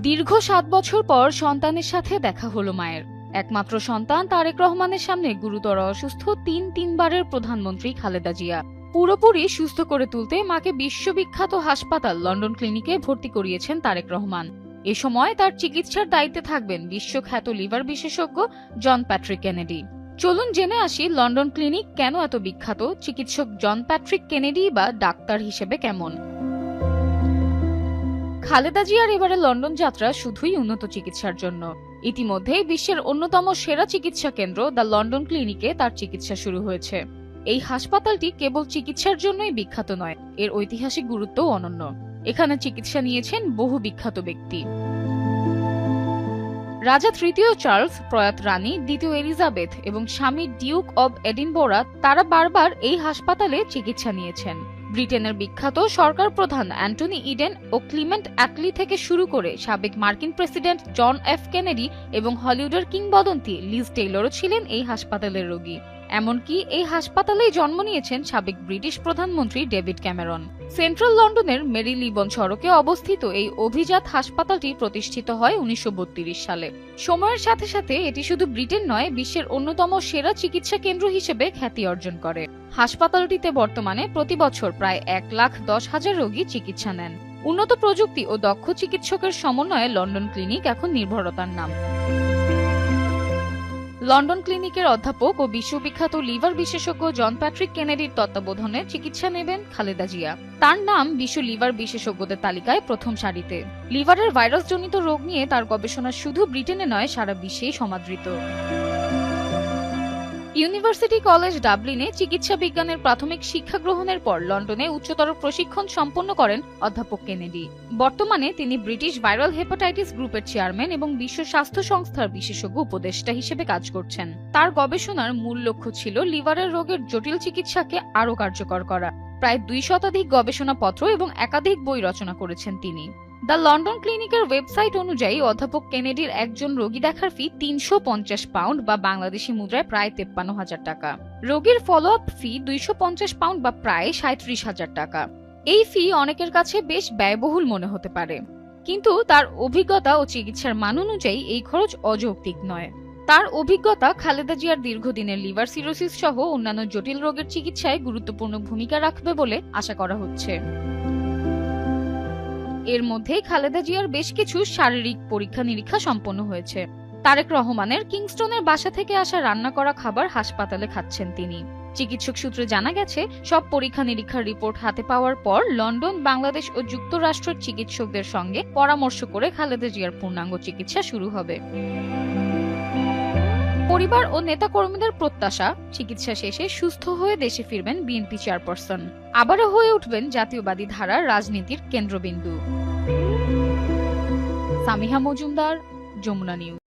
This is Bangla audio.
দীর্ঘ 7 বছর পর সন্তানের সাথে দেখা হলো মায়ের। একমাত্র সন্তান তারেক রহমানের সামনে গুরুতর অসুস্থ তিনবারের প্রধানমন্ত্রী খালেদা জিয়া। পুরোপুরি সুস্থ করে তুলতে মাকে বিশ্ববিখ্যাত হাসপাতাল লন্ডন ক্লিনিকে ভর্তি করিয়েছেন তারেক রহমান। এ সময় তার চিকিৎসার দায়িত্বে থাকবেন বিশ্বখ্যাত লিভার বিশেষজ্ঞ জন প্যাট্রিক কেনেডি। চলুন জেনে আসি লন্ডন ক্লিনিক কেন এত বিখ্যাত, চিকিৎসক জন প্যাট্রিক কেনেডি বা ডাক্তার হিসেবে কেমন। খালেদা জিয়ার এবারে লন্ডন যাত্রা শুধুই উন্নত চিকিৎসার জন্য। ইতিমধ্যেই বিশ্বের অন্যতম সেরা চিকিৎসা কেন্দ্র দ্য লন্ডন ক্লিনিকে তার চিকিৎসা শুরু হয়েছে। এই হাসপাতালটি কেবল চিকিৎসার জন্যই বিখ্যাত নয়, এর ঐতিহাসিক গুরুত্বও অনন্য। এখানে চিকিৎসা নিয়েছেন বহু বিখ্যাত ব্যক্তি। রাজা তৃতীয় চার্লস, প্রয়াত রানী দ্বিতীয় এলিজাবেথ এবং স্বামী ডিউক অব এডিনবরা তারা বারবার এই হাসপাতালে চিকিৎসা নিয়েছেন। ব্রিটেনের বিখ্যাত সরকার প্রধান অ্যান্টনি ইডেন ও ক্লিমেন্ট অ্যাটলি থেকে শুরু করে সাবেক মার্কিন প্রেসিডেন্ট জন এফ কেনেডি এবং হলিউডের কিংবদন্তি লিজ টেইলরও ছিলেন এই হাসপাতালের রোগী। এমনকি এই হাসপাতালেই জন্ম নিয়েছেন সাবেক ব্রিটিশ প্রধানমন্ত্রী ডেভিড ক্যামেরন। সেন্ট্রাল লন্ডনের মেরি লিবন সড়কে অবস্থিত এই অভিজাত হাসপাতালটি প্রতিষ্ঠিত হয় 1932 সালে। সময়ের সাথে সাথে এটি শুধু ব্রিটেন নয়, বিশ্বের অন্যতম সেরা চিকিৎসা কেন্দ্র হিসেবে খ্যাতি অর্জন করে। হাসপাতালটিতে বর্তমানে প্রতি বছর প্রায় 1,10,000 রোগী চিকিৎসা নেন। উন্নত প্রযুক্তি ও দক্ষ চিকিৎসকের সমন্বয়ে লন্ডন ক্লিনিক এখন নির্ভরতার নাম। লন্ডন ক্লিনিকের অধ্যাপক ও বিশ্ববিখ্যাত লিভার বিশেষজ্ঞ জন প্যাট্রিক কেনেডির তত্ত্বাবধানে চিকিৎসা নেবেন খালেদা জিয়া। তার নাম বিশ্ব লিভার বিশেষজ্ঞদের তালিকায় প্রথম সারিতে। লিভারের ভাইরাসজনিত রোগ নিয়ে তার গবেষণা শুধু ব্রিটেনে নয়, সারা বিশ্বেই সমাদৃত। ইউনিভার্সিটি কলেজ ডাবলিনে চিকিৎসা বিজ্ঞানের প্রাথমিক শিক্ষা গ্রহণের পর লন্ডনে উচ্চতর প্রশিক্ষণ সম্পন্ন করেন অধ্যাপক কেনেডি। বর্তমানে তিনি ব্রিটিশ ভাইরাল হেপাটাইটিস গ্রুপের চেয়ারম্যান এবং বিশ্ব স্বাস্থ্য সংস্থার বিশেষজ্ঞ উপদেষ্টা হিসেবে কাজ করছেন। তার গবেষণার মূল লক্ষ্য ছিল লিভারের রোগের জটিল চিকিৎসাকে আরও কার্যকর করা। প্রায় 2 শতাধিক গবেষণাপত্র এবং একাধিক বই রচনা করেছেন তিনি। দ্য লন্ডন ক্লিনিকের ওয়েবসাইট অনুযায়ী অধ্যাপক কেনেডির একজন রোগী দেখার ফি 350 পাউন্ড বা বাংলাদেশি মুদ্রায় প্রায় 53,000 টাকা। রোগীর ফলো আপ ফি 250 পাউন্ড বা প্রায় 37,000 টাকা। এই ফি অনেকের কাছে বেশ ব্যয়বহুল মনে হতে পারে, কিন্তু তার অভিজ্ঞতা ও চিকিৎসার মান অনুযায়ী এই খরচ অযৌক্তিক নয়। তার অভিজ্ঞতা খালেদা জিয়ার দীর্ঘদিনের লিভার সিরোসিস সহ অন্যান্য জটিল রোগের চিকিৎসায় গুরুত্বপূর্ণ ভূমিকা রাখবে বলে আশা করা হচ্ছে। এর মধ্যে খালেদা জিয়ার বেশ কিছু শারীরিক পরীক্ষা নিরীক্ষা সম্পন্ন হয়েছে। তারেক রহমানের কিংস্টনের বাসা থেকে আসা রান্না করা খাবার হাসপাতালে খাচ্ছেন তিনি। চিকিৎসক সূত্রে জানা গেছে, সব পরীক্ষা নিরীক্ষার রিপোর্ট হাতে পাওয়ার পর লন্ডন, বাংলাদেশ ও যুক্তরাষ্ট্রের চিকিৎসকদের সঙ্গে পরামর্শ করে খালেদা জিয়ার পূর্ণাঙ্গ চিকিৎসা শুরু হবে। পরিবার ও নেতাকর্মীদের প্রত্যাশা, চিকিৎসা শেষে সুস্থ হয়ে দেশে ফিরবেন বিএনপি চেয়ারপারসন। আবারও হয়ে উঠবেন জাতীয়বাদী ধারার রাজনীতির কেন্দ্রবিন্দু। সামিহা মজুমদার, যমুনা নিউজ।